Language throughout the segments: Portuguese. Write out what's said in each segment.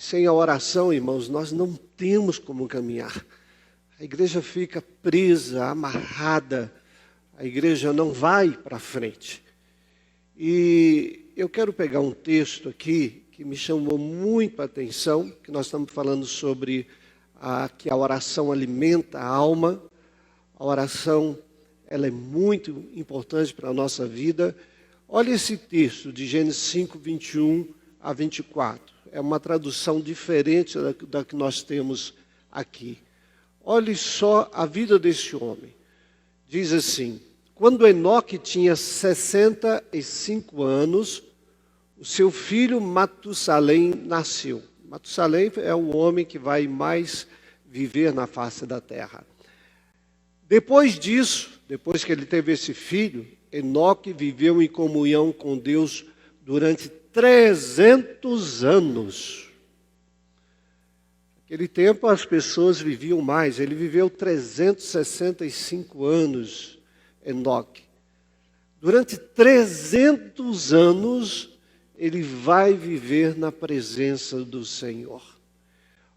sem a oração, irmãos, nós não temos como caminhar. A igreja fica presa, amarrada, a igreja não vai para frente. E eu quero pegar um texto aqui que me chamou muito a atenção, que nós estamos falando sobre que a oração alimenta a alma. A oração, ela é muito importante para a nossa vida. Olha esse texto de Gênesis 5, 21 a 24. É uma tradução diferente da que nós temos aqui. Olhe só a vida desse homem. Diz assim: quando Enoque tinha 65 anos, o seu filho Matusalém nasceu. Matusalém é o homem que vai mais viver na face da terra. Depois disso, depois que ele teve esse filho, Enoque viveu em comunhão com Deus durante 300 anos. Naquele tempo as pessoas viviam mais. Ele viveu 365 anos, Enoque. Durante 300 anos, ele vai viver na presença do Senhor.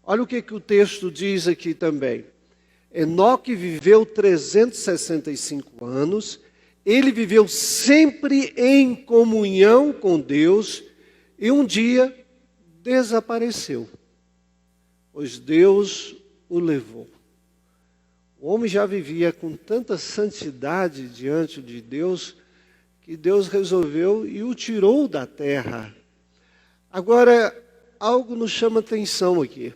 Olha o que o texto diz aqui também. Enoque viveu 365 anos, ele viveu sempre em comunhão com Deus e um dia desapareceu, pois Deus o levou. O homem já vivia com tanta santidade diante de Deus, que Deus resolveu e o tirou da terra. Agora, algo nos chama atenção aqui.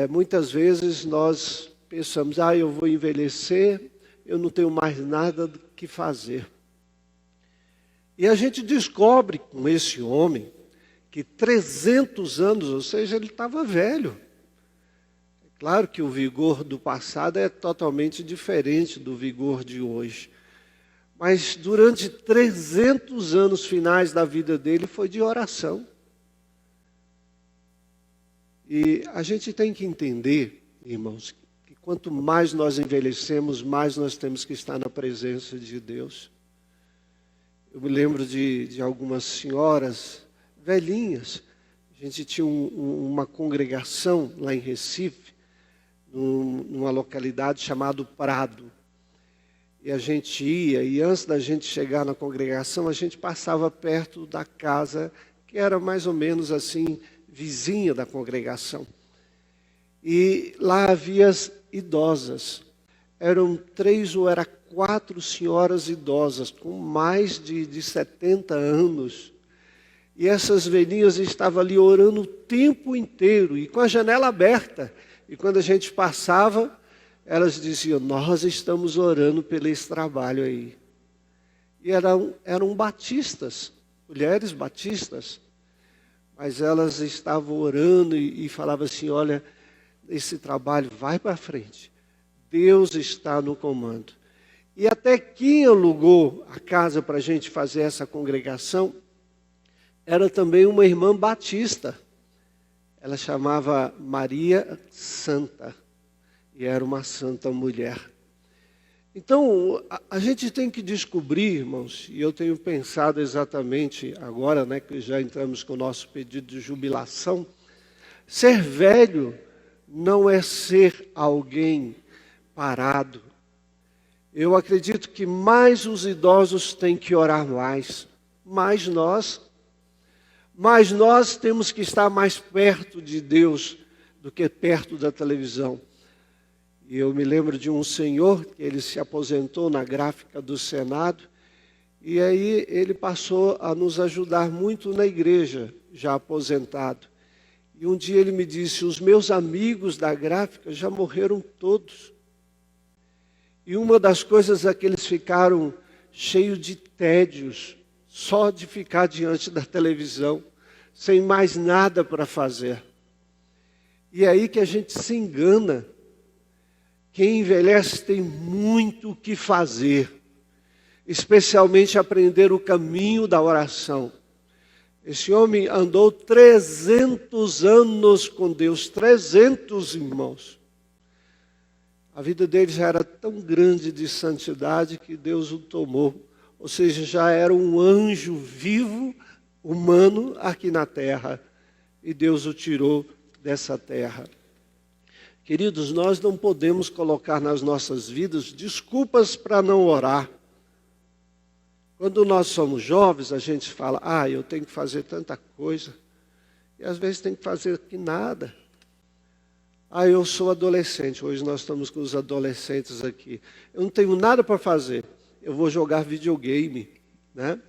Muitas vezes nós pensamos, eu vou envelhecer, eu não tenho mais nada do que fazer. E a gente descobre com esse homem que 300 anos, ou seja, ele estava velho. É claro que o vigor do passado é totalmente diferente do vigor de hoje. Mas durante 300 anos finais da vida dele foi de oração. E a gente tem que entender, irmãos, que quanto mais nós envelhecemos, mais nós temos que estar na presença de Deus. Eu me lembro de algumas senhoras velhinhas. A gente tinha uma congregação lá em Recife, numa localidade chamada Prado. E a gente ia, e antes da gente chegar na congregação, a gente passava perto da casa, que era mais ou menos assim, vizinha da congregação. E lá havia as idosas. Eram 3 ou 4 senhoras idosas, com mais de 70 anos. E essas velhinhas estavam ali orando o tempo inteiro, e com a janela aberta. E quando a gente passava, elas diziam, nós estamos orando por esse trabalho aí. E eram batistas, mulheres batistas. Mas elas estavam orando e falavam assim, olha, esse trabalho vai para frente. Deus está no comando. E até quem alugou a casa para a gente fazer essa congregação, era também uma irmã batista. Ela chamava Maria Santa. E era uma santa mulher. Então, a gente tem que descobrir, irmãos, e eu tenho pensado exatamente agora, que já entramos com o nosso pedido de jubilação, ser velho não é ser alguém parado. Eu acredito que mais os idosos têm que orar mais nós temos que estar mais perto de Deus do que perto da televisão. E eu me lembro de um senhor, que ele se aposentou na gráfica do Senado, e aí ele passou a nos ajudar muito na igreja, já aposentado. E um dia ele me disse, os meus amigos da gráfica já morreram todos. E uma das coisas é que eles ficaram cheios de tédios, só de ficar diante da televisão, sem mais nada para fazer. E é aí que a gente se engana. Quem envelhece tem muito o que fazer, especialmente aprender o caminho da oração. Esse homem andou 300 anos com Deus, 300 irmãos. A vida dele já era tão grande de santidade que Deus o tomou. Ou seja, já era um anjo vivo, humano, aqui na terra. e Deus o tirou dessa terra. Queridos, nós não podemos colocar nas nossas vidas desculpas para não orar. Quando nós somos jovens, a gente fala, eu tenho que fazer tanta coisa, e às vezes tem que fazer que nada. Eu sou adolescente, hoje nós estamos com os adolescentes aqui. Eu não tenho nada para fazer, eu vou jogar videogame, né?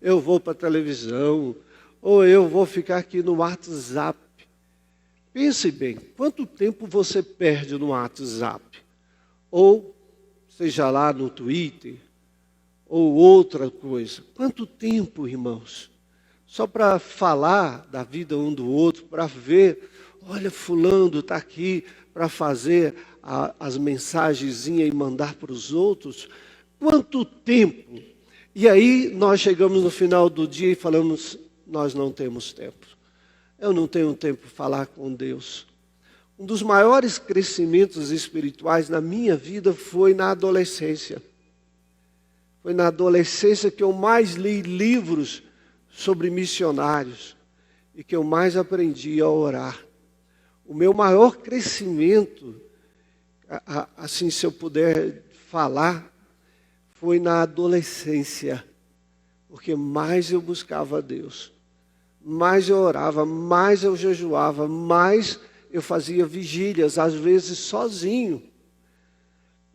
Eu vou para a televisão, ou eu vou ficar aqui no WhatsApp. Pense bem, quanto tempo você perde no WhatsApp? Ou, seja lá no Twitter, ou outra coisa. Quanto tempo, irmãos? Só para falar da vida um do outro, para ver, olha, fulano está aqui para fazer as mensagenzinhas e mandar para os outros. Quanto tempo? E aí nós chegamos no final do dia e falamos, nós não temos tempo. Eu não tenho tempo para falar com Deus. Um dos maiores crescimentos espirituais na minha vida foi na adolescência. Foi na adolescência que eu mais li livros sobre missionários e que eu mais aprendi a orar. O meu maior crescimento, assim se eu puder falar, foi na adolescência, porque mais eu buscava a Deus, mais eu orava, mais eu jejuava, mais eu fazia vigílias, às vezes sozinho.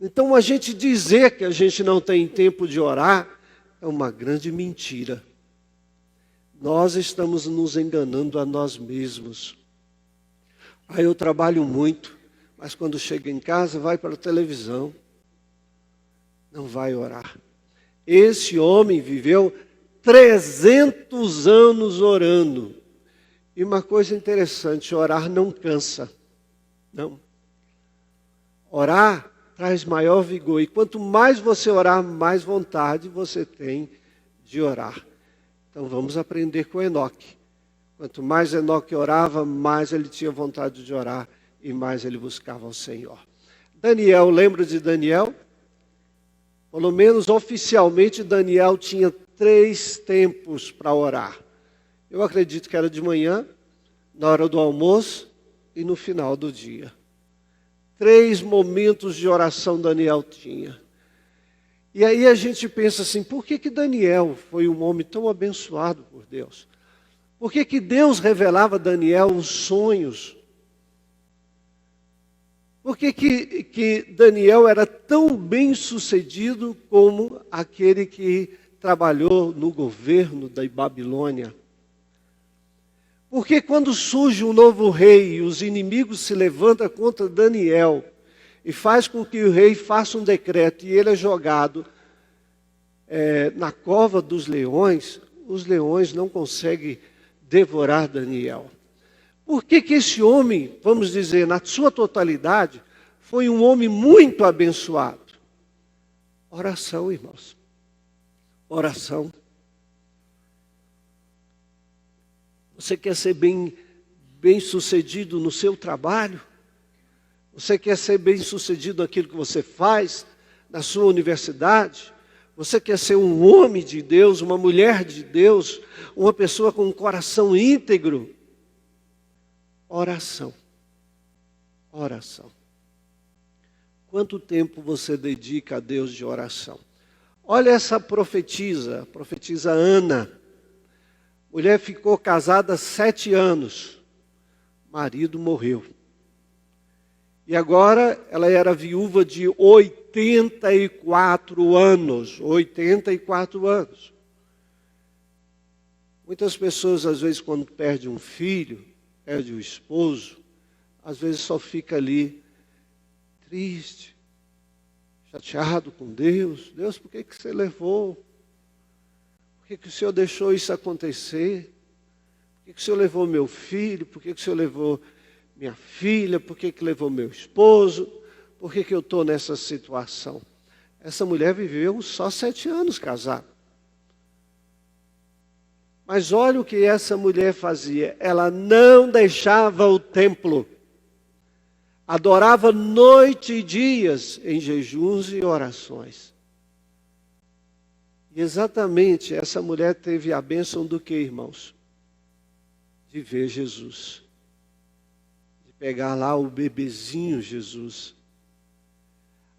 Então, a gente dizer que a gente não tem tempo de orar é uma grande mentira. Nós estamos nos enganando a nós mesmos. Eu trabalho muito, mas quando chega em casa vai para a televisão. Não vai orar. Esse homem viveu 300 anos orando. E uma coisa interessante, orar não cansa. Não. Orar traz maior vigor. E quanto mais você orar, mais vontade você tem de orar. Então vamos aprender com Enoque. Quanto mais Enoque orava, mais ele tinha vontade de orar e mais ele buscava o Senhor. Daniel, lembra de Daniel? Pelo menos oficialmente Daniel tinha 3 tempos para orar. Eu acredito que era de manhã, na hora do almoço e no final do dia. 3 momentos de oração Daniel tinha. E aí a gente pensa assim, por que Daniel foi um homem tão abençoado por Deus? Por que Deus revelava a Daniel os sonhos? Por que Daniel era tão bem sucedido como aquele que trabalhou no governo da Babilônia? Porque quando surge um novo rei e os inimigos se levantam contra Daniel e faz com que o rei faça um decreto e ele é jogado na cova dos leões, os leões não conseguem devorar Daniel. Por que esse homem, vamos dizer, na sua totalidade, foi um homem muito abençoado? Oração, irmãos. Oração. Você quer ser bem sucedido no seu trabalho? Você quer ser bem sucedido naquilo que você faz, na sua universidade? Você quer ser um homem de Deus, uma mulher de Deus, uma pessoa com um coração íntegro? Oração. Oração. Quanto tempo você dedica a Deus de oração? Olha essa profetisa, a profetisa Ana. Mulher ficou casada 7 anos. Marido morreu. E agora ela era viúva de 84 anos. 84 anos. Muitas pessoas, às vezes, quando perdem um filho, perde o esposo, às vezes só fica ali triste, chateado com Deus. Deus, por que você levou? Por que o Senhor deixou isso acontecer? Por que o Senhor levou meu filho? Por que o Senhor levou minha filha? Por que levou meu esposo? Por que eu estou nessa situação? Essa mulher viveu só 7 anos casada. Mas olha o que essa mulher fazia. Ela não deixava o templo. Adorava noite e dias em jejuns e orações. E exatamente essa mulher teve a bênção do que, irmãos? de ver Jesus, de pegar lá o bebezinho Jesus.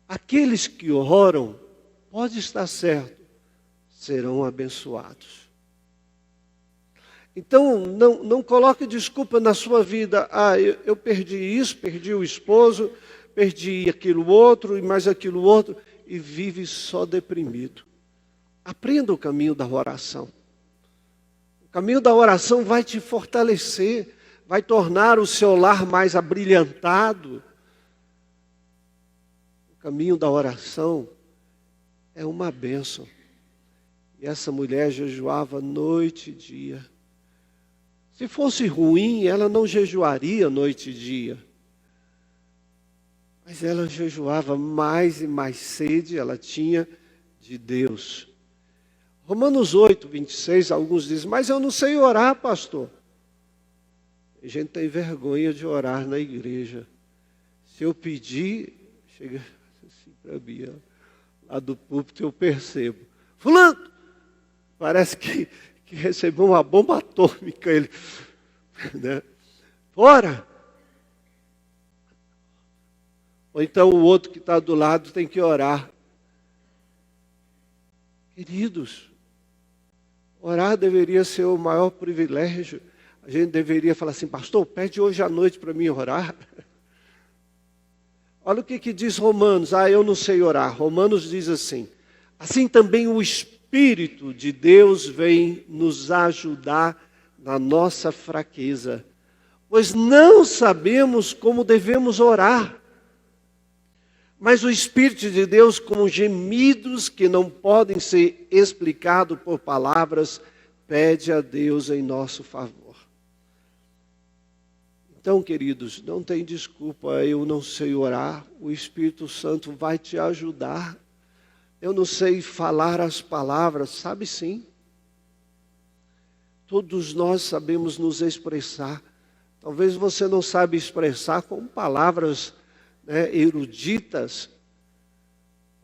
Aqueles que oram, pode estar certo, serão abençoados. Então, não coloque desculpa na sua vida. Eu perdi isso, perdi o esposo, perdi aquilo outro e mais aquilo outro, e vive só deprimido. Aprenda o caminho da oração. O caminho da oração vai te fortalecer, vai tornar o seu lar mais abrilhantado. O caminho da oração é uma bênção. E essa mulher jejuava noite e dia. Se fosse ruim, ela não jejuaria noite e dia. Mas ela jejuava mais e mais sede ela tinha de Deus. Romanos 8, 26, alguns dizem, mas eu não sei orar, pastor. A gente tem vergonha de orar na igreja. Se eu pedir, chega assim para mim, lá do púlpito eu percebo. Fulano, parece que recebeu uma bomba atômica. Ele, né? Fora! Ou então o outro que está do lado tem que orar. Queridos, orar deveria ser o maior privilégio. A gente deveria falar assim, pastor, pede hoje à noite para mim orar. Olha o que diz Romanos. Eu não sei orar. Romanos diz assim, assim também o Espírito de Deus vem nos ajudar na nossa fraqueza, pois não sabemos como devemos orar. Mas o Espírito de Deus, com gemidos que não podem ser explicados por palavras, pede a Deus em nosso favor. Então, queridos, não tem desculpa, eu não sei orar, o Espírito Santo vai te ajudar. Eu não sei falar as palavras, sabe sim. Todos nós sabemos nos expressar. Talvez você não sabe expressar com palavras eruditas,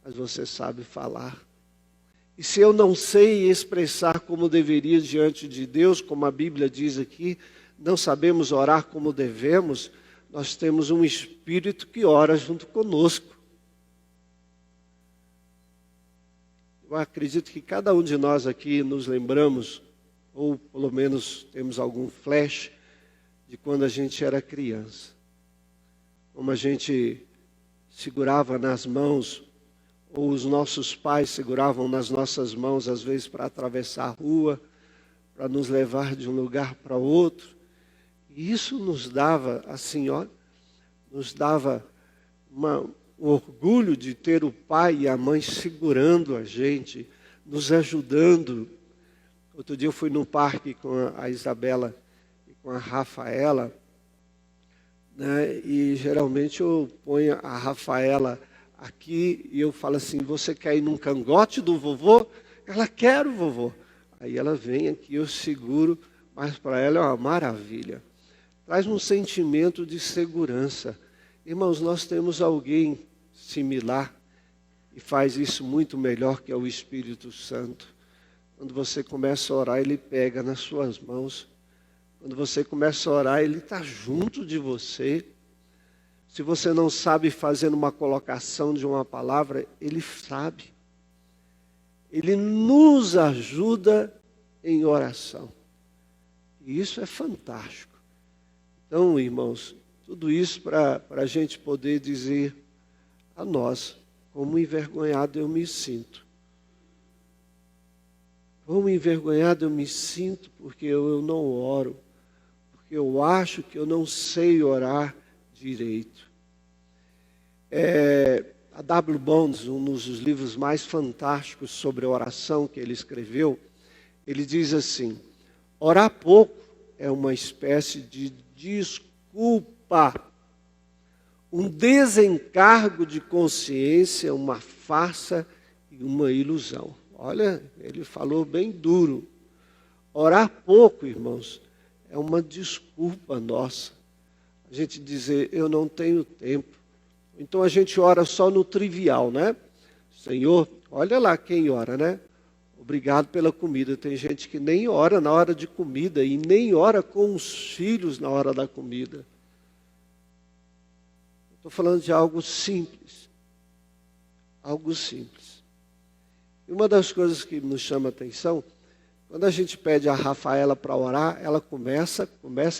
mas você sabe falar. E se eu não sei expressar como deveria diante de Deus, como a Bíblia diz aqui, não sabemos orar como devemos, nós temos um Espírito que ora junto conosco. Eu acredito que cada um de nós aqui nos lembramos, ou pelo menos temos algum flash, de quando a gente era criança. Como a gente segurava nas mãos, ou os nossos pais seguravam nas nossas mãos, às vezes para atravessar a rua, para nos levar de um lugar para outro. E isso nos dava, assim, nos dava um orgulho de ter o pai e a mãe segurando a gente, nos ajudando. Outro dia eu fui num parque com a Isabela e com a Rafaela, e geralmente eu ponho a Rafaela aqui e eu falo assim, você quer ir num cangote do vovô? Ela quer, vovô. Aí ela vem aqui, eu seguro, mas para ela é uma maravilha. Traz um sentimento de segurança. Irmãos, nós temos alguém similar e faz isso muito melhor, que é o Espírito Santo. Quando você começa a orar, ele pega nas suas mãos. Quando você começa a orar, ele está junto de você. Se você não sabe fazer uma colocação de uma palavra, ele sabe. Ele nos ajuda em oração. E isso é fantástico. Então, irmãos, tudo isso para a gente poder dizer a nós, como envergonhado eu me sinto. Como envergonhado eu me sinto porque eu não oro. Porque eu acho que eu não sei orar direito. A W. Bones, um dos livros mais fantásticos sobre oração que ele escreveu, ele diz assim, orar pouco é uma espécie de desculpa, um desencargo de consciência, uma farsa e uma ilusão. Olha, ele falou bem duro. Orar pouco, irmãos, é uma desculpa nossa. A gente dizer, eu não tenho tempo. Então a gente ora só no trivial, né? Senhor, olha lá quem ora, né? Obrigado pela comida. Tem gente que nem ora na hora de comida e nem ora com os filhos na hora da comida. Estou falando de algo simples. Algo simples. E uma das coisas que nos chama a atenção, quando a gente pede a Rafaela para orar, ela começa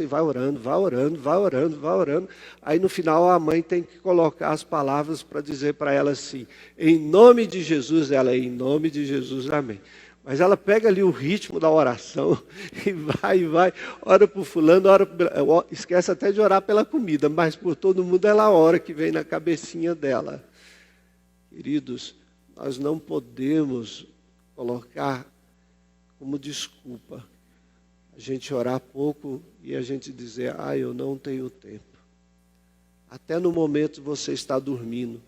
e vai orando, vai orando, vai orando, vai orando. Aí no final a mãe tem que colocar as palavras para dizer para ela assim, em nome de Jesus, ela, em nome de Jesus, amém. Mas ela pega ali o ritmo da oração e vai, ora por fulano, esquece até de orar pela comida, mas por todo mundo ela ora, que vem na cabecinha dela. Queridos, nós não podemos colocar como desculpa a gente orar pouco e a gente dizer, eu não tenho tempo. Até no momento você está dormindo.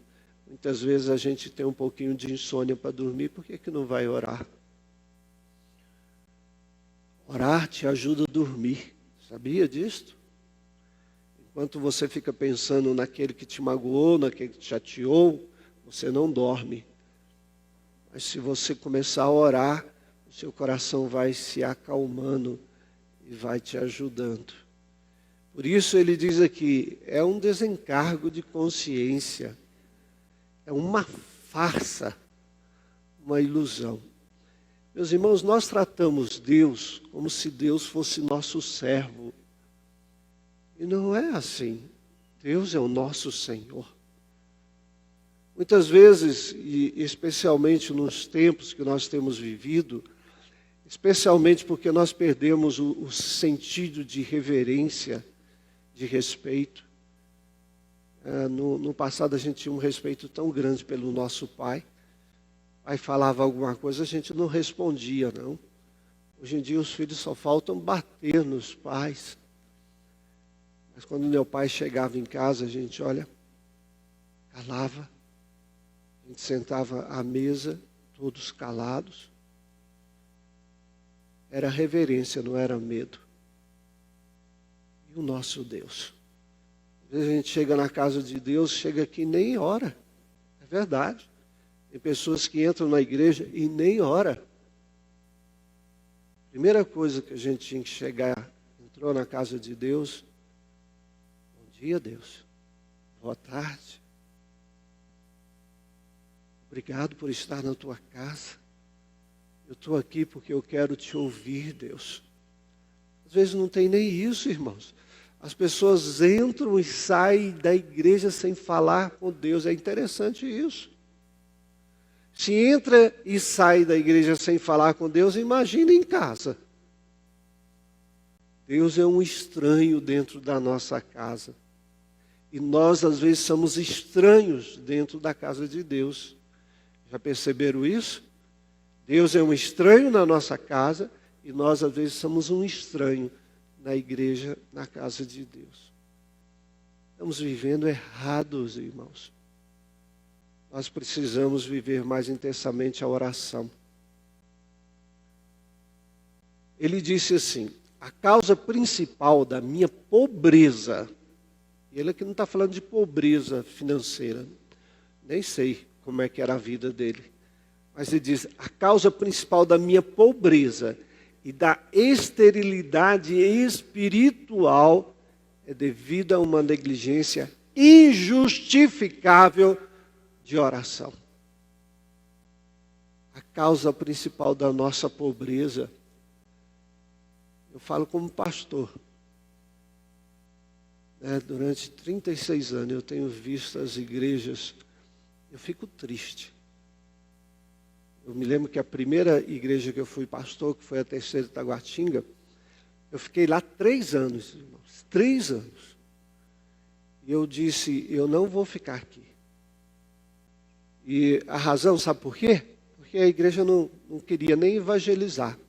Muitas vezes a gente tem um pouquinho de insônia para dormir, por que não vai orar? Orar te ajuda a dormir. Sabia disso? Enquanto você fica pensando naquele que te magoou, naquele que te chateou, você não dorme. Mas se você começar a orar, o seu coração vai se acalmando e vai te ajudando. Por isso ele diz aqui, é um desencargo de consciência. É uma farsa, uma ilusão. Meus irmãos, nós tratamos Deus como se Deus fosse nosso servo. E não é assim. Deus é o nosso Senhor. Muitas vezes, e especialmente nos tempos que nós temos vivido, especialmente porque nós perdemos o sentido de reverência, de respeito. No passado a gente tinha um respeito tão grande pelo nosso pai. O pai falava alguma coisa, a gente não respondia, não. Hoje em dia os filhos só faltam bater nos pais. Mas quando meu pai chegava em casa, a gente, calava. A gente sentava à mesa, todos calados. Era reverência, não era medo. E o nosso Deus? Às vezes a gente chega na casa de Deus, chega aqui e nem ora. É verdade. Tem pessoas que entram na igreja e nem ora. Primeira coisa que a gente tinha que chegar, entrou na casa de Deus. Bom dia, Deus. Boa tarde. Obrigado por estar na tua casa. Eu estou aqui porque eu quero te ouvir, Deus. Às vezes não tem nem isso, irmãos. As pessoas entram e saem da igreja sem falar com Deus. É interessante isso. Se entra e sai da igreja sem falar com Deus, imagina em casa. Deus é um estranho dentro da nossa casa. E nós, às vezes, somos estranhos dentro da casa de Deus. Já perceberam isso? Deus é um estranho na nossa casa e nós, às vezes, somos um estranho na igreja, na casa de Deus. Estamos vivendo errados, irmãos. Nós precisamos viver mais intensamente a oração. Ele disse assim, a causa principal da minha pobreza, e ele aqui não está falando de pobreza financeira, nem sei como é que era a vida dele, mas ele diz, a causa principal da minha pobreza e da esterilidade espiritual é devido a uma negligência injustificável de oração. A causa principal da nossa pobreza, eu falo como pastor, durante 36 anos eu tenho visto as igrejas, eu fico triste. Eu me lembro que a primeira igreja que eu fui pastor, que foi a terceira de Taguatinga, eu fiquei lá 3 anos, irmãos, 3 anos. E eu disse, eu não vou ficar aqui. E a razão, sabe por quê? Porque a igreja não queria nem evangelizar.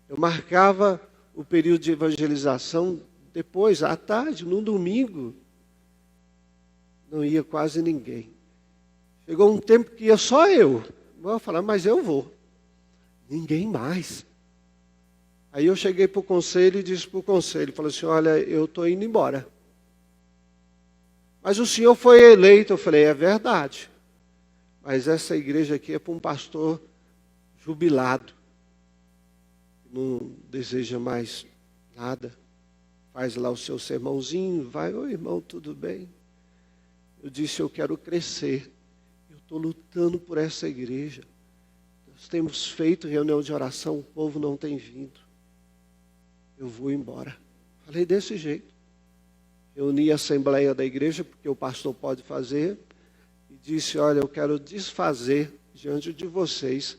Eu marcava o período de evangelização depois, à tarde, no domingo. Não ia quase ninguém. Chegou um tempo que ia só eu. Eu falei, mas eu vou. Ninguém mais. Aí eu cheguei para o conselho e disse para o conselho, falei assim, olha, eu estou indo embora. Mas o senhor foi eleito. Eu falei, é verdade. Mas essa igreja aqui é para um pastor jubilado, não deseja mais nada, faz lá o seu sermãozinho, vai, oi irmão, tudo bem? Eu disse, eu quero crescer, eu estou lutando por essa igreja. Nós temos feito reunião de oração, o povo não tem vindo. Eu vou embora. Falei desse jeito. Reuni a assembleia da igreja, porque o pastor pode fazer, e disse, olha, eu quero desfazer diante de vocês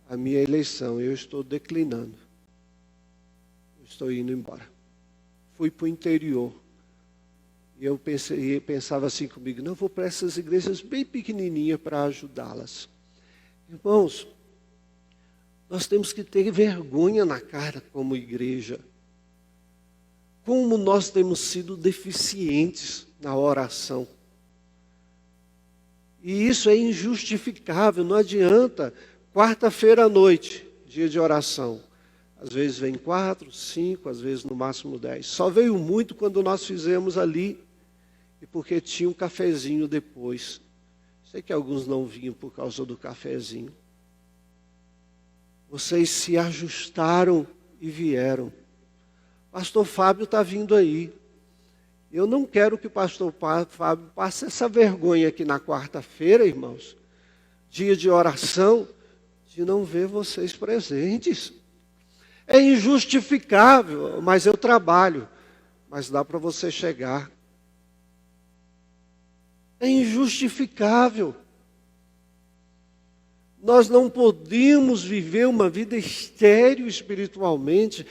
a minha eleição. Eu estou declinando. Eu estou indo embora. Fui para o interior. E eu pensava assim comigo, não, eu vou para essas igrejas bem pequenininhas para ajudá-las. Irmãos, nós temos que ter vergonha na cara como igreja. Como nós temos sido deficientes na oração. E isso é injustificável, não adianta. Quarta-feira à noite, dia de oração. Às vezes vem 4, 5, às vezes no máximo 10. Só veio muito quando nós fizemos ali. E porque tinha um cafezinho depois. Sei que alguns não vinham por causa do cafezinho. Vocês se ajustaram e vieram. Pastor Fábio está vindo aí. Eu não quero que o pastor Fábio passe essa vergonha aqui na quarta-feira, irmãos. Dia de oração, de não ver vocês presentes. É injustificável, mas eu trabalho. Mas dá para você chegar. É injustificável. Nós não podemos viver uma vida estéril espiritualmente.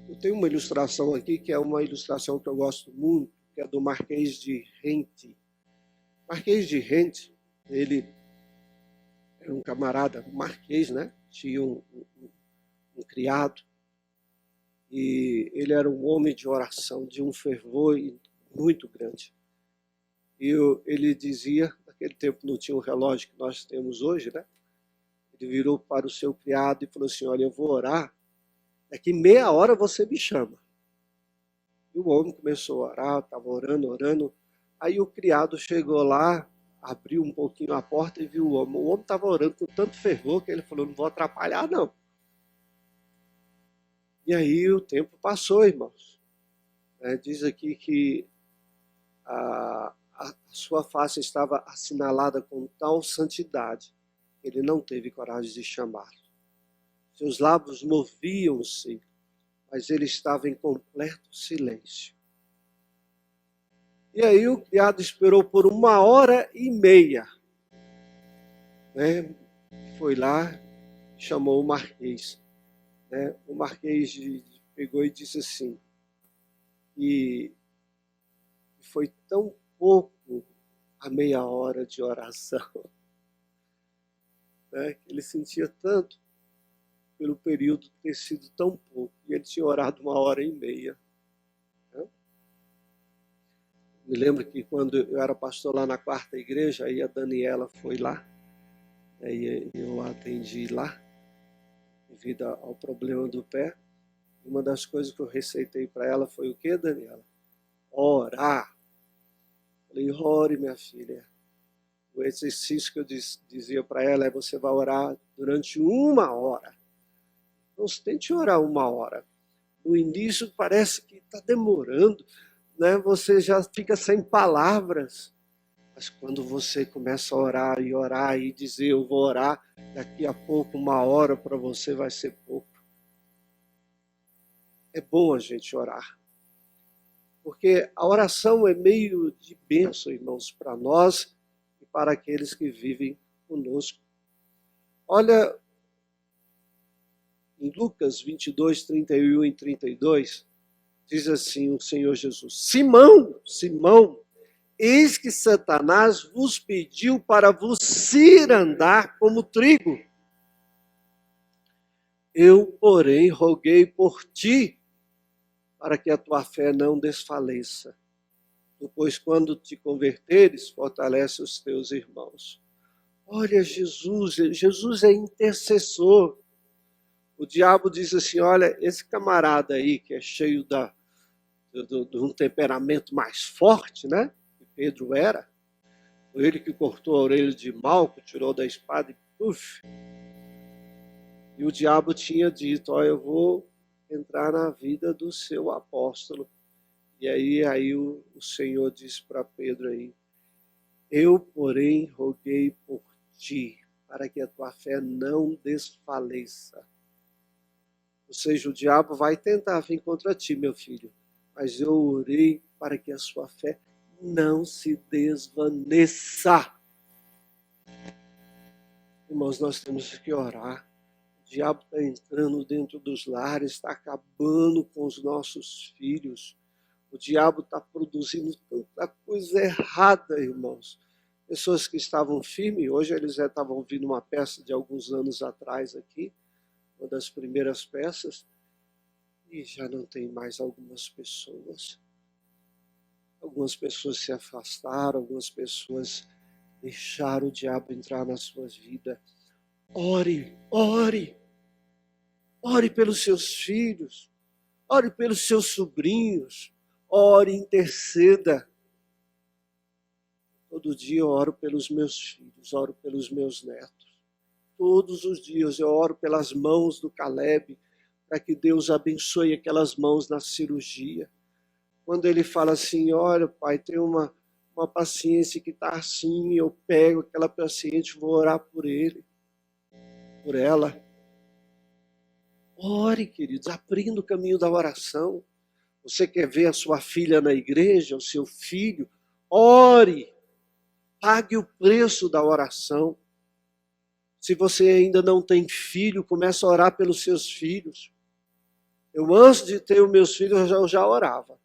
Eu tenho uma ilustração aqui, que é uma ilustração que eu gosto muito, que é do Marquês de Rente. Marquês de Rente, ele era um camarada, um marquês, né? Tinha um criado. E ele era um homem de oração, de um fervor muito grande. E ele dizia, naquele tempo não tinha o relógio que nós temos hoje, né? Ele virou para o seu criado e falou assim, olha, eu vou orar, daqui meia hora você me chama. E o homem começou a orar, estava orando. Aí o criado chegou lá, abriu um pouquinho a porta e viu o homem. O homem estava orando com tanto fervor que ele falou, não vou atrapalhar não. E aí o tempo passou, irmãos. Diz aqui que a sua face estava assinalada com tal santidade que ele não teve coragem de chamar. Seus lábios moviam-se, mas ele estava em completo silêncio. E aí o criado esperou por 1h30. Foi lá, chamou o Marquês. O Marquês pegou e disse assim, e foi tão pouco a meia hora de oração, que ele sentia tanto pelo período ter sido tão pouco. E ele tinha orado 1h30. Me lembro que quando eu era pastor lá na quarta igreja, aí a Daniela foi lá, aí eu a atendi lá, devido ao problema do pé. Uma das coisas que eu receitei para ela foi o quê, Daniela? Orar. Falei, ore, minha filha. O exercício que eu dizia para ela é você vai orar durante 1h. Não se tente orar 1h. No início parece que está demorando, você já fica sem palavras. Mas quando você começa a orar e dizer eu vou orar, daqui a pouco 1h para você vai ser pouco. É bom a gente orar. Porque a oração é meio de bênção, irmãos, para nós e para aqueles que vivem conosco. Olha, em Lucas 22, 31 e 32, diz assim o Senhor Jesus, Simão, Simão, eis que Satanás vos pediu para vos cirandar como trigo. Eu, porém, roguei por ti, para que a tua fé não desfaleça. Depois, quando te converteres, fortalece os teus irmãos. Olha, Jesus é intercessor. O diabo diz assim, olha, esse camarada aí que é cheio de um temperamento mais forte, que Pedro era, foi ele que cortou a orelha de Malco, tirou da espada e puf. E o diabo tinha dito, ó, eu vou entrar na vida do seu apóstolo. E aí o Senhor disse para Pedro aí, eu, porém, roguei por ti, para que a tua fé não desfaleça. Ou seja, o diabo vai tentar vir contra ti, meu filho, mas eu orei para que a sua fé não se desvaneça. Irmãos, nós temos que orar. O diabo está entrando dentro dos lares, está acabando com os nossos filhos. O diabo está produzindo tanta coisa errada, irmãos. Pessoas que estavam firmes, hoje eles já estavam ouvindo uma peça de alguns anos atrás aqui, uma das primeiras peças, e já não tem mais algumas pessoas. Algumas pessoas se afastaram, algumas pessoas deixaram o diabo entrar nas suas vidas. Ore, ore. Ore pelos seus filhos. Ore pelos seus sobrinhos. Ore, interceda. Todo dia eu oro pelos meus filhos, oro pelos meus netos. Todos os dias eu oro pelas mãos do Caleb, para que Deus abençoe aquelas mãos na cirurgia. Quando ele fala assim, olha, pai, tem uma paciente que está assim, eu pego aquela paciente, vou orar por ele, por ela. Ore, queridos, aprenda o caminho da oração. Você quer ver a sua filha na igreja, o seu filho? Ore, pague o preço da oração. Se você ainda não tem filho, comece a orar pelos seus filhos. Eu, antes de ter os meus filhos, eu já orava.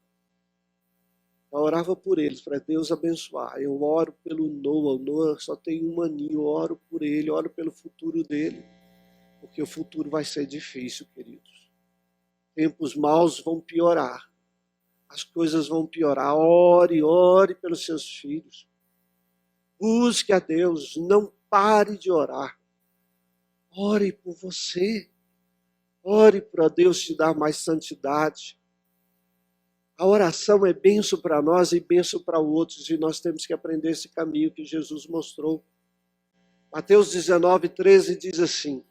Eu orava por eles, para Deus abençoar. Eu oro pelo Noah. O Noah só tem um aninho. Eu oro por ele, oro pelo futuro dele. Porque o futuro vai ser difícil, queridos. Tempos maus vão piorar. As coisas vão piorar. Ore, ore pelos seus filhos. Busque a Deus. Não pare de orar. Ore por você. Ore para Deus te dar mais santidade. A oração é bênção para nós e bênção para outros, e nós temos que aprender esse caminho que Jesus mostrou. Mateus 19:13 diz assim,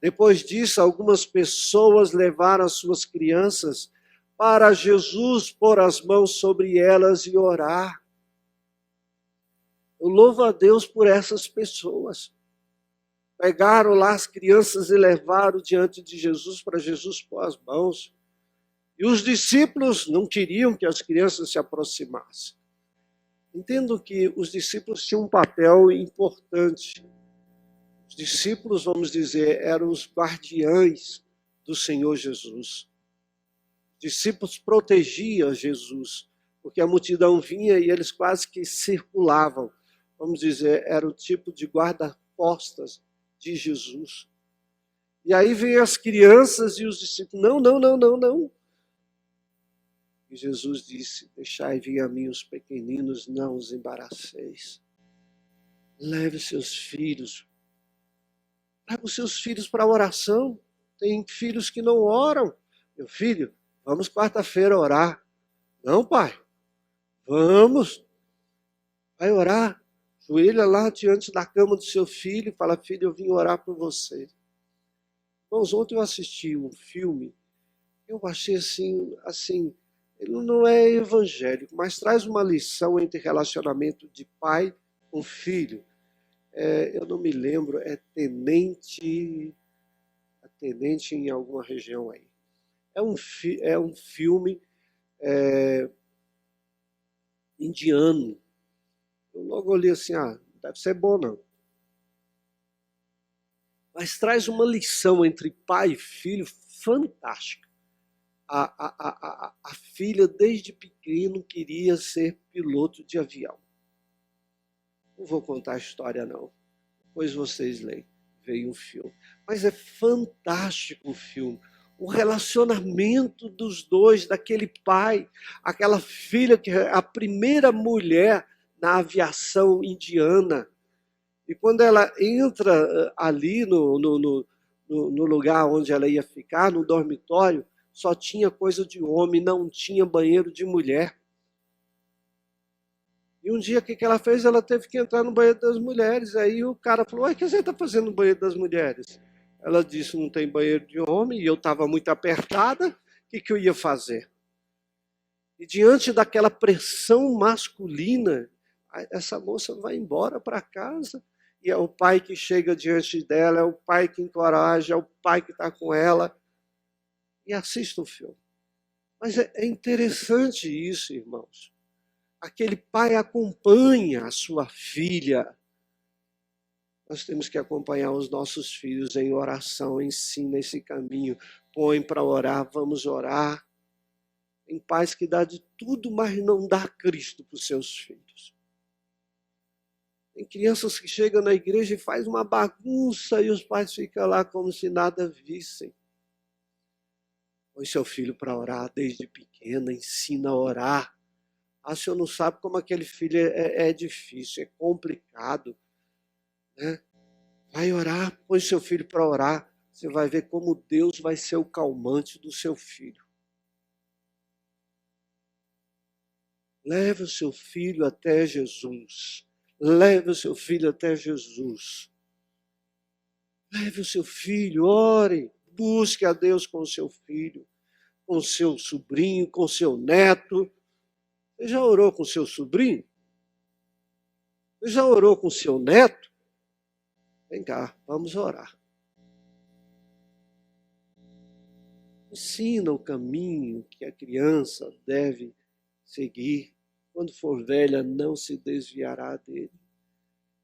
depois disso, algumas pessoas levaram as suas crianças para Jesus pôr as mãos sobre elas e orar. Eu louvo a Deus por essas pessoas. Pegaram lá as crianças e levaram diante de Jesus para Jesus pôr as mãos. E os discípulos não queriam que as crianças se aproximassem. Entendo que os discípulos tinham um papel importante. Os discípulos, vamos dizer, eram os guardiães do Senhor Jesus. Os discípulos protegiam Jesus, porque a multidão vinha e eles quase que circulavam. Vamos dizer, era o tipo de guarda-costas de Jesus. E aí vem as crianças e os discípulos, não. E Jesus disse, deixai vir a mim os pequeninos, não os embaraceis. Leve seus filhos. Traga os seus filhos para a oração. Tem filhos que não oram. Meu filho, vamos quarta-feira orar. Não, pai. Vamos. Vai orar. Joelha lá diante da cama do seu filho e fala, filho, eu vim orar por você. Irmãos, ontem eu assisti um filme, eu achei assim, ele não é evangélico, mas traz uma lição entre relacionamento de pai com filho. Eu não me lembro, é tenente em alguma região aí. É um filme indiano. Eu logo olhei assim, deve ser bom não. Mas traz uma lição entre pai e filho fantástica. A filha, desde pequeno, queria ser piloto de avião. Não vou contar a história, não. Depois vocês leem. Veio um filme. Mas é fantástico o filme. O relacionamento dos dois, daquele pai, aquela filha, que é a primeira mulher na aviação indiana. E quando ela entra ali no lugar onde ela ia ficar, no dormitório, só tinha coisa de homem, não tinha banheiro de mulher. E um dia, o que ela fez? Ela teve que entrar no banheiro das mulheres. Aí o cara falou, o que você está fazendo no banheiro das mulheres? Ela disse, não tem banheiro de homem, e eu estava muito apertada, o que eu ia fazer? E diante daquela pressão masculina, essa moça vai embora para casa, e é o pai que chega diante dela, é o pai que encoraja, é o pai que está com ela, e assista o filme. Mas é interessante isso, irmãos. Aquele pai acompanha a sua filha. Nós temos que acompanhar os nossos filhos em oração, ensina esse caminho, põe para orar, vamos orar. Tem pais que dá de tudo, mas não dá Cristo para os seus filhos. Tem crianças que chegam na igreja e faz uma bagunça e os pais ficam lá como se nada vissem. Põe seu filho para orar desde pequena, ensina a orar. Ah, o senhor não sabe como aquele filho é difícil, é complicado, né? Vai orar, põe seu filho para orar. Você vai ver como Deus vai ser o calmante do seu filho. Leve o seu filho até Jesus. Leve o seu filho até Jesus. Leve o seu filho, ore, busque a Deus com o seu filho, com o seu sobrinho, com o seu neto. Você já orou com o seu sobrinho? Você já orou com o seu neto? Vem cá, vamos orar. Ensina o caminho que a criança deve seguir. Quando for velha, não se desviará dele.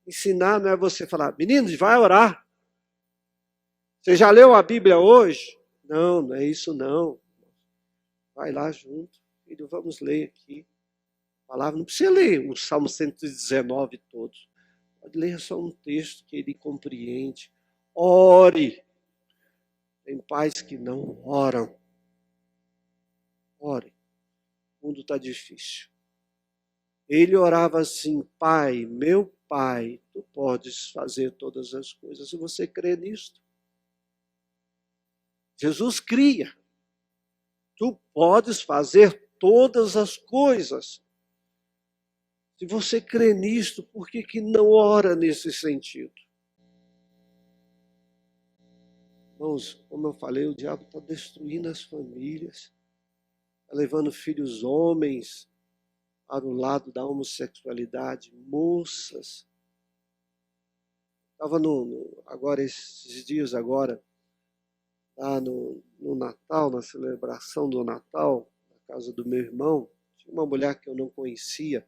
Ensinar não é você falar, meninos, vai orar. Você já leu a Bíblia hoje? Não, não é isso não. Vai lá junto. Filho, vamos ler aqui. A palavra, não precisa ler o Salmo 119 todos. Pode ler só um texto que ele compreende. Ore. Tem pais que não oram. Ore. O mundo está difícil. Ele orava assim, Pai, meu Pai, tu podes fazer todas as coisas. Se você crê nisto, Jesus cria. Tu podes fazer todas as coisas. Se você crê nisto, por que não ora nesse sentido? Irmãos, como eu falei, o diabo está destruindo as famílias, está levando filhos homens para o lado da homossexualidade, moças. Estava agora, esses dias agora, lá no Natal, na celebração do Natal, na casa do meu irmão, tinha uma mulher que eu não conhecia,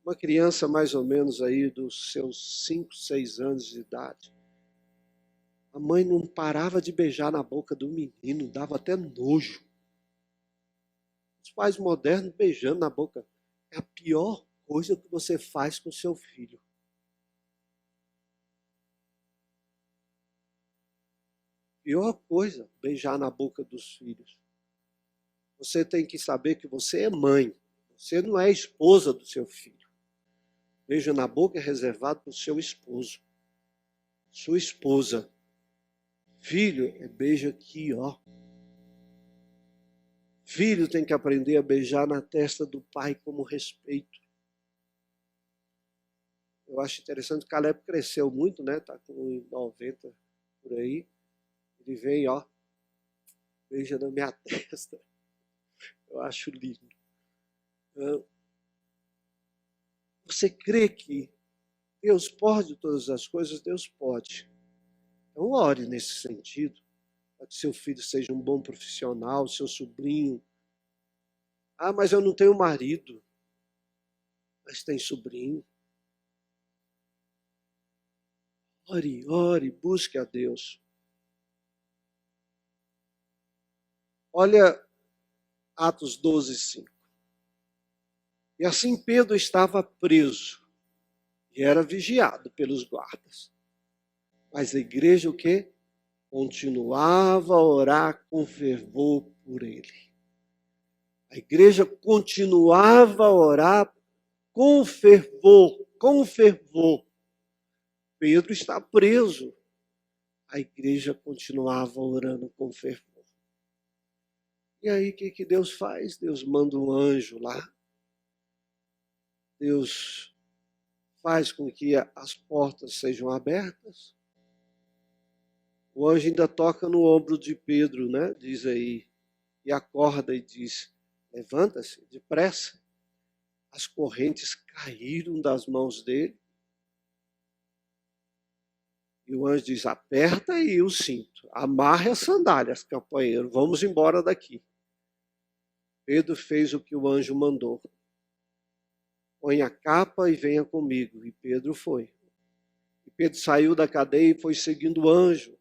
uma criança mais ou menos aí dos seus 5, 6 anos de idade. A mãe não parava de beijar na boca do menino, dava até nojo. Os pais modernos beijando na boca. É a pior coisa que você faz com seu filho. Pior coisa, beijar na boca dos filhos. Você tem que saber que você é mãe. Você não é esposa do seu filho. Beijo na boca é reservado para o seu esposo. Sua esposa. Filho é beijo aqui, ó. Filho tem que aprender a beijar na testa do pai como respeito. Eu acho interessante, o Caleb cresceu muito, né? Tá com 90 por aí. Ele vem, ó, beija na minha testa. Eu acho lindo. Você crê que Deus pode todas as coisas? Deus pode. Então ore nesse sentido, para que seu filho seja um bom profissional, seu sobrinho. Ah, mas eu não tenho marido. Mas tem sobrinho. Ore, ore, busque a Deus. Olha Atos 12, 5. E assim Pedro estava preso e era vigiado pelos guardas. Mas a igreja o quê? Continuava a orar com fervor por ele. A igreja continuava a orar com fervor, com fervor. Pedro está preso. A igreja continuava orando com fervor. E aí, o que Deus faz? Deus manda um anjo lá. Deus faz com que as portas sejam abertas. O anjo ainda toca no ombro de Pedro, né? Diz aí, e acorda e diz: levanta-se depressa. As correntes caíram das mãos dele. E o anjo diz: aperta aí o cinto, amarre as sandálias, companheiro, vamos embora daqui. Pedro fez o que o anjo mandou. Põe a capa e venha comigo. E Pedro foi. E Pedro saiu da cadeia e foi seguindo o anjo.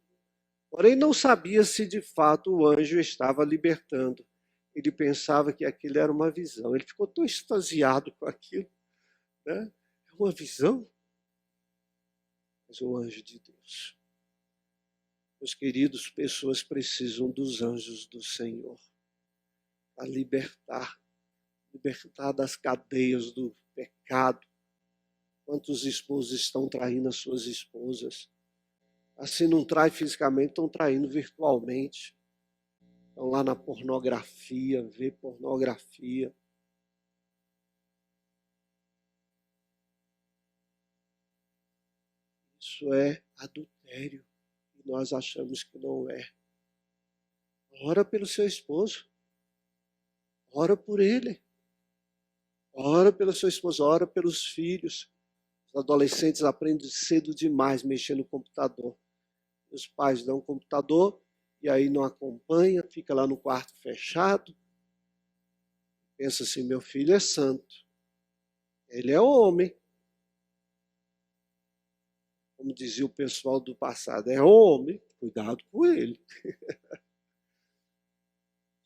Porém, não sabia se de fato o anjo estava libertando. Ele pensava que aquilo era uma visão. Ele ficou tão extasiado com aquilo. Né? É uma visão? Mas o anjo de Deus. Meus queridos, pessoas precisam dos anjos do Senhor para libertar das cadeias do pecado. Quantos esposos estão traindo as suas esposas? Assim não trai fisicamente, estão traindo virtualmente. Estão lá na pornografia, vê pornografia. Isso é adultério. E nós achamos que não é. Ora pelo seu esposo. Ora por ele. Ora pela sua esposa, ora pelos filhos. Os adolescentes aprendem cedo demais mexendo no computador. Os pais dão um computador e aí não acompanha, fica lá no quarto fechado. Pensa assim, meu filho é santo. Ele é homem. Como dizia o pessoal do passado, é homem, cuidado com ele.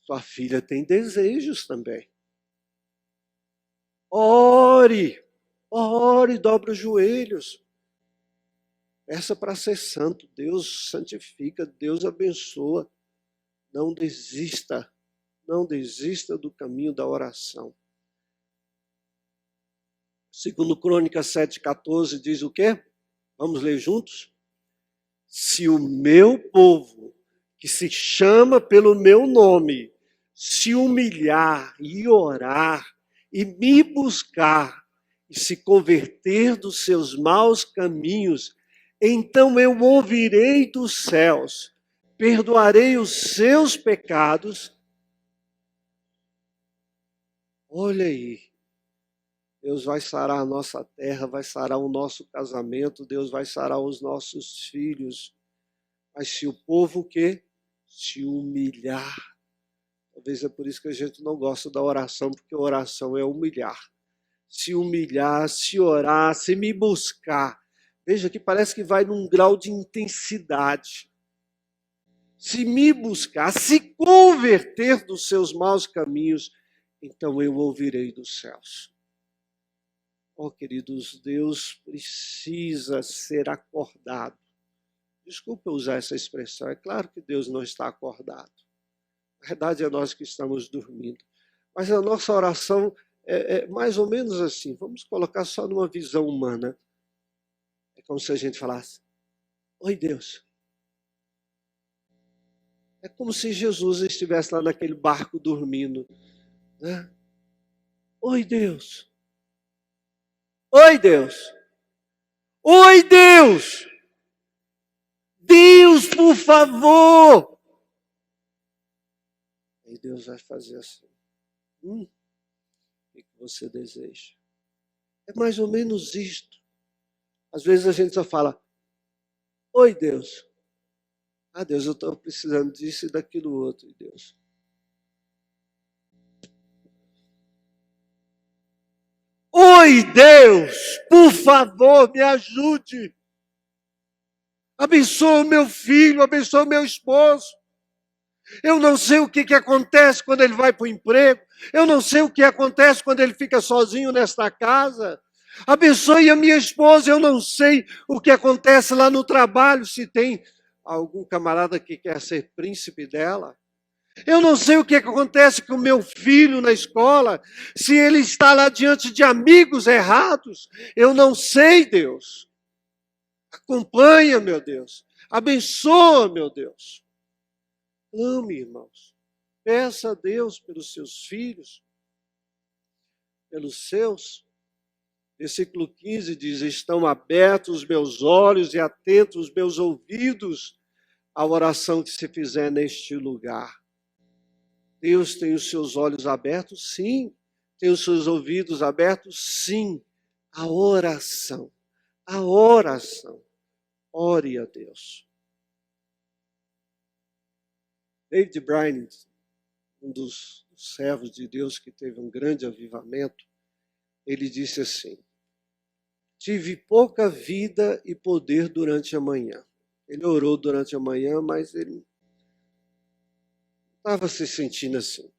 Sua filha tem desejos também. Ore, dobre os joelhos. Peça para ser santo. Deus santifica, Deus abençoa. Não desista do caminho da oração. Segundo Crônicas 7,14 diz o quê? Vamos ler juntos? Se o meu povo, que se chama pelo meu nome, se humilhar e orar e me buscar e se converter dos seus maus caminhos, então eu ouvirei dos céus, perdoarei os seus pecados. Olha aí, Deus vai sarar a nossa terra, vai sarar o nosso casamento, Deus vai sarar os nossos filhos. Mas se o povo que se humilhar, talvez é por isso que a gente não gosta da oração, porque a oração é humilhar. Se humilhar, se orar, se me buscar. Veja que parece que vai num grau de intensidade. Se me buscar, se converter dos seus maus caminhos, então eu ouvirei dos céus. Oh, queridos, Deus precisa ser acordado. Desculpa usar essa expressão, é claro que Deus não está acordado. Na verdade, é nós que estamos dormindo. Mas a nossa oração é mais ou menos assim. Vamos colocar só numa visão humana. É como se a gente falasse: oi, Deus. É como se Jesus estivesse lá naquele barco dormindo. Né? Oi, Deus. Oi, Deus. Oi, Deus. Deus, por favor. E Deus vai fazer assim. O que você deseja? É mais ou menos isto. Às vezes a gente só fala: oi, Deus. Ah, Deus, eu estou precisando disso e daquilo outro, Deus. Oi, Deus, por favor, me ajude. Abençoa o meu filho, abençoa o meu esposo. Eu não sei o que acontece quando ele vai para o emprego. Eu não sei o que acontece quando ele fica sozinho nesta casa. Abençoe a minha esposa. Eu não sei o que acontece lá no trabalho, se tem algum camarada que quer ser príncipe dela. Eu não sei o que acontece com o meu filho na escola, se ele está lá diante de amigos errados. Eu não sei, Deus. Acompanha, meu Deus. Abençoa, meu Deus. Ame, irmãos. Peça a Deus pelos seus filhos, pelos seus. Versículo 15 diz: estão abertos os meus olhos e atentos os meus ouvidos a oração que se fizer neste lugar. Deus tem os seus olhos abertos? Sim. Tem os seus ouvidos abertos? Sim. A oração. A oração. Ore a Deus. David Bryan, um dos servos de Deus que teve um grande avivamento, ele disse assim: tive pouca vida e poder durante a manhã. Ele orou durante a manhã, mas ele estava se sentindo assim.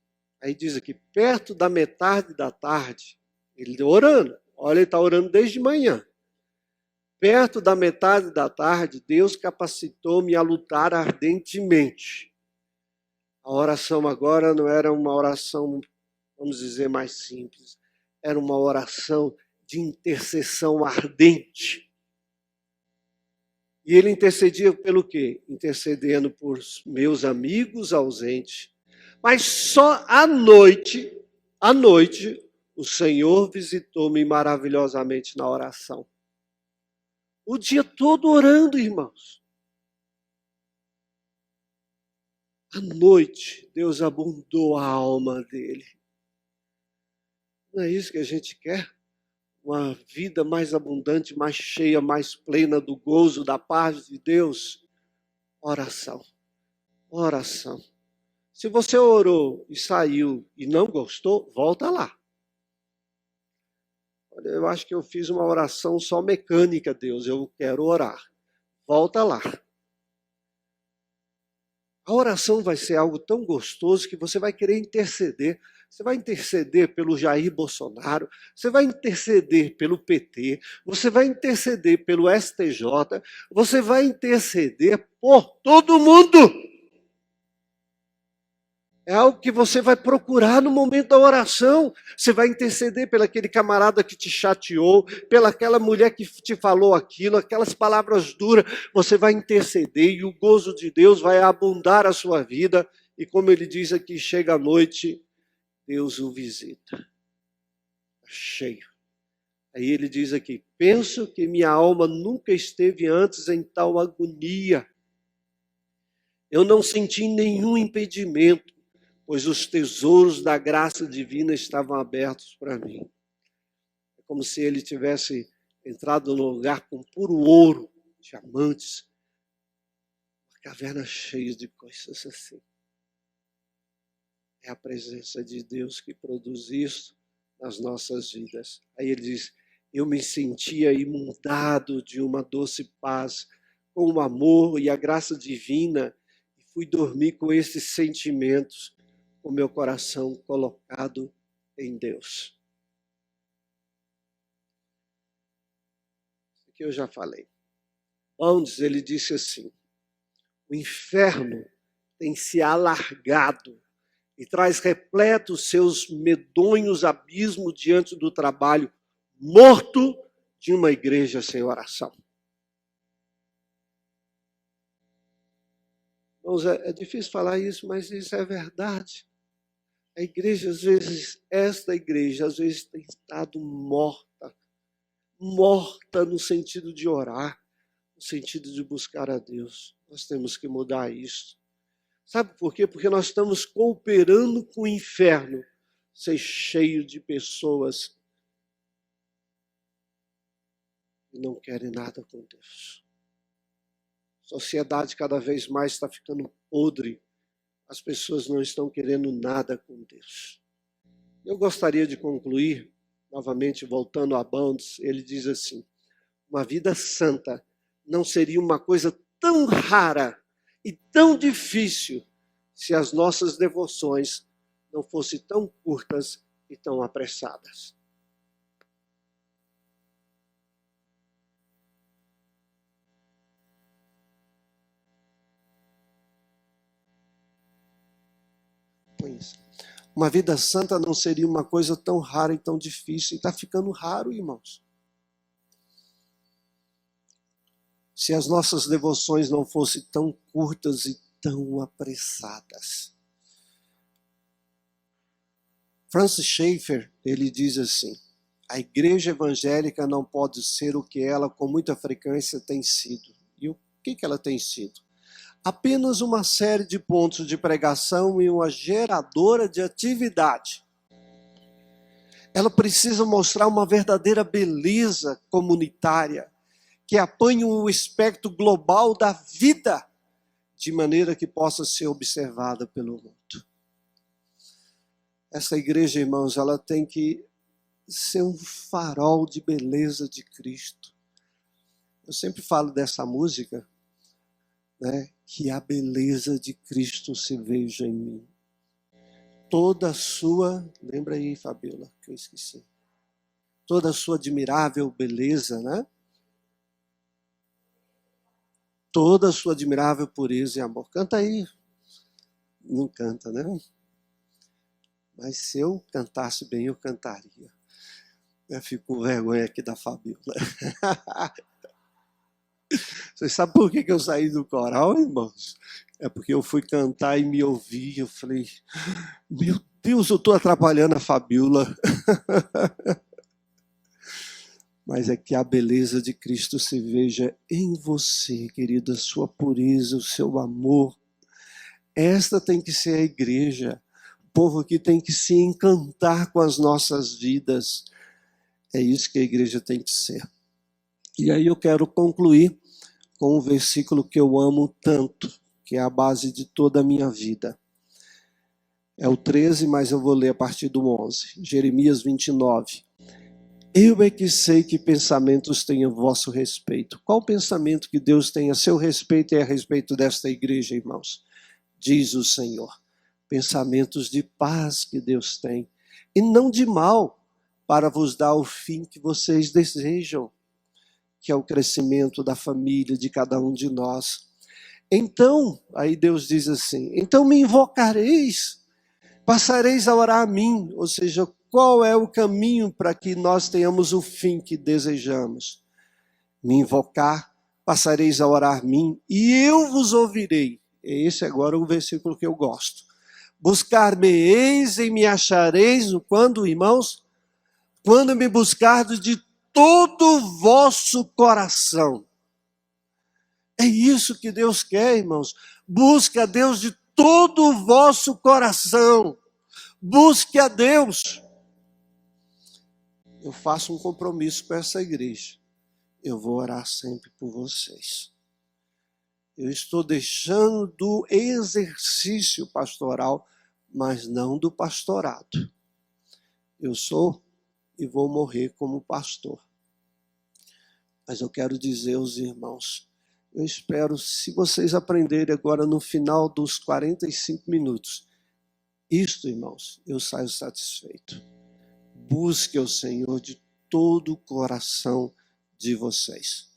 Aí diz aqui, perto da metade da tarde, ele orando. Olha, ele está orando desde manhã. Perto da metade da tarde, Deus capacitou-me a lutar ardentemente. A oração agora não era uma oração, vamos dizer, mais simples. Era uma oração de intercessão ardente. E ele intercedia pelo quê? Intercedendo por meus amigos ausentes. Mas só à noite, o Senhor visitou-me maravilhosamente na oração. O dia todo orando, irmãos. À noite, Deus abundou a alma dele. Não é isso que a gente quer? Uma vida mais abundante, mais cheia, mais plena do gozo, da paz de Deus. Oração. Oração. Se você orou e saiu e não gostou, volta lá. Olha, eu acho que eu fiz uma oração só mecânica, Deus, eu quero orar. Volta lá. A oração vai ser algo tão gostoso que você vai querer interceder. Você vai interceder pelo Jair Bolsonaro, você vai interceder pelo PT, você vai interceder pelo STJ, você vai interceder por todo mundo. É algo que você vai procurar no momento da oração. Você vai interceder pelaquele camarada que te chateou, pelaquela mulher que te falou aquilo, aquelas palavras duras. Você vai interceder e o gozo de Deus vai abundar a sua vida. E como ele diz aqui, chega a noite, Deus o visita. Está cheio. Aí ele diz aqui, penso que minha alma nunca esteve antes em tal agonia. Eu não senti nenhum impedimento, pois os tesouros da graça divina estavam abertos para mim. É como se ele tivesse entrado num lugar com puro ouro, diamantes, uma caverna cheia de coisas assim. É a presença de Deus que produz isso nas nossas vidas. Aí ele diz, eu me sentia inundado de uma doce paz, com o amor e a graça divina, e fui dormir com esses sentimentos, com meu coração colocado em Deus. Isso aqui eu já falei. Bounds, ele disse assim, o inferno tem se alargado e traz repleto os seus medonhos abismos diante do trabalho morto de uma igreja sem oração. Irmãos, é difícil falar isso, mas isso é verdade. A igreja, às vezes, esta igreja, às vezes tem estado morta. Morta no sentido de orar, no sentido de buscar a Deus. Nós temos que mudar isso. Sabe por quê? Porque nós estamos cooperando com o inferno, ser cheio de pessoas que não querem nada com Deus. A sociedade cada vez mais está ficando podre. As pessoas não estão querendo nada com Deus. Eu gostaria de concluir, novamente voltando a Bounds, ele diz assim, uma vida santa não seria uma coisa tão rara e tão difícil se as nossas devoções não fossem tão curtas e tão apressadas. Uma vida santa não seria uma coisa tão rara e tão difícil. E está ficando raro, irmãos. Se as nossas devoções não fossem tão curtas e tão apressadas. Francis Schaeffer, ele diz assim, a igreja evangélica não pode ser o que ela com muita frequência tem sido. E o que ela tem sido? apenas uma série de pontos de pregação e uma geradora de atividade. Ela precisa mostrar uma verdadeira beleza comunitária, que apanhe o espectro global da vida, de maneira que possa ser observada pelo mundo. Essa igreja, irmãos, ela tem que ser um farol de beleza de Cristo. Eu sempre falo dessa música, né? Que a beleza de Cristo se veja em mim. Toda a sua, lembra aí, Fabiola, que eu esqueci. Toda a sua admirável beleza, né? Toda a sua admirável pureza e amor. Canta aí. Não canta, né? Mas se eu cantasse bem, eu cantaria. Eu fico com vergonha aqui da Fabiola. Vocês sabem por que eu saí do coral, irmãos? É porque eu fui cantar e me ouvi. Eu falei, meu Deus, eu estou atrapalhando a Fabiola. Mas é que a beleza de Cristo se veja em você, querida, a sua pureza, o seu amor. Esta tem que ser a igreja. O povo aqui tem que se encantar com as nossas vidas. É isso que a igreja tem que ser. E aí eu quero concluir com um versículo que eu amo tanto, que é a base de toda a minha vida. É o 13, mas eu vou ler a partir do 11. Jeremias 29. Eu é que sei que pensamentos têm a vosso respeito. Qual o pensamento que Deus tem a seu respeito e a respeito desta igreja, irmãos? Diz o Senhor. Pensamentos de paz que Deus tem, e não de mal, para vos dar o fim que vocês desejam, que é o crescimento da família de cada um de nós. Então, aí Deus diz assim, então me invocareis, passareis a orar a mim, ou seja, qual é o caminho para que nós tenhamos o fim que desejamos? Me invocar, passareis a orar a mim, e eu vos ouvirei. Esse agora é o versículo que eu gosto. Buscar-me-eis e me achareis, quando, irmãos? Quando me buscardes de todo o vosso coração. É isso que Deus quer, irmãos. Busque a Deus de todo o vosso coração. Busque a Deus. Eu faço um compromisso com essa igreja. Eu vou orar sempre por vocês. Eu estou deixando do exercício pastoral, mas não do pastorado. Eu sou e vou morrer como pastor. Mas eu quero dizer aos irmãos, eu espero, se vocês aprenderem agora no final dos 45 minutos, isto, irmãos, eu saio satisfeito. Busque o Senhor de todo o coração de vocês.